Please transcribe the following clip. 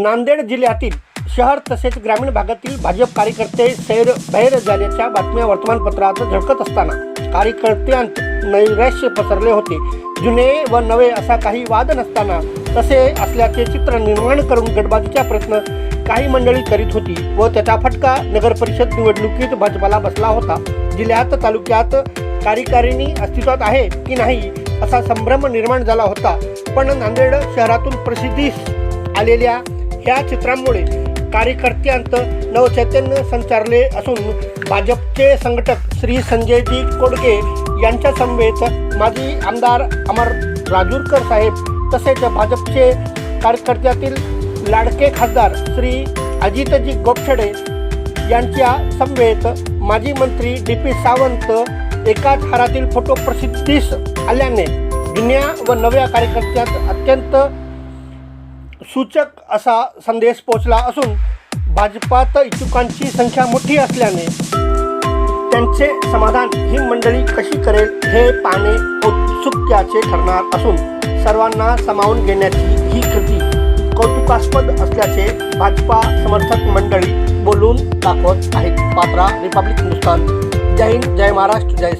नांदेड जिल्ह्यातील शहर तसेच ग्रामीण भागातील भाजप कार्यकर्ते सैरभैर झाल्याच्या बातम्या वर्तमानपत्रात झळकत असताना कार्यकर्त्यांत नैराश्य पसरले होते. जुने व नवे असा काही वाद नसताना तसे असल्याचे चित्र निर्माण करून गटबाजीचा प्रयत्न काही मंडळी करीत होती व त्याचा फटका नगर परिषद निवडणुकीत भाजपाला बसला होता. जिल्ह्यात तालुक्यात कार्यकारिणी अस्तित्वात आहे की नाही असा संभ्रम निर्माण झाला होता. पण नांदेड शहरातून प्रसिद्धीस आलेल्या ह्या चित्रांमुळे कार्यकर्त्यांत नवचैतन्य संचारले असून भाजपचे संघटक श्री संजयजी कोडके यांच्या समवेत माजी आमदार अमर राजूरकर साहेब तसेच भाजपचे कार्यकर्त्यातील लाडके खासदार श्री अजितजी गोपछडे यांच्या समवेत माजी मंत्री DP सावंत एकाच हारातील फोटो प्रसिद्धीस आल्याने जुन्या व नव्या कार्यकर्त्यांत अत्यंत सूचक असा संदेश पोहोचला असून भाजपात इच्छुकांची संख्या मोठी असल्याने त्यांचे समाधान ही मंडळी कशी करेल हे पाहणे औत्सुक्याचे ठरणार असून सर्वांना सामावून घेण्याची ही कृती कौतुकास्पद असल्याचे भाजपा समर्थक मंडळी बोलून दाखवत आहेत. पात्रा, रिपब्लिक हिंदुस्तान. जय हिंद, जय महाराष्ट्र, जय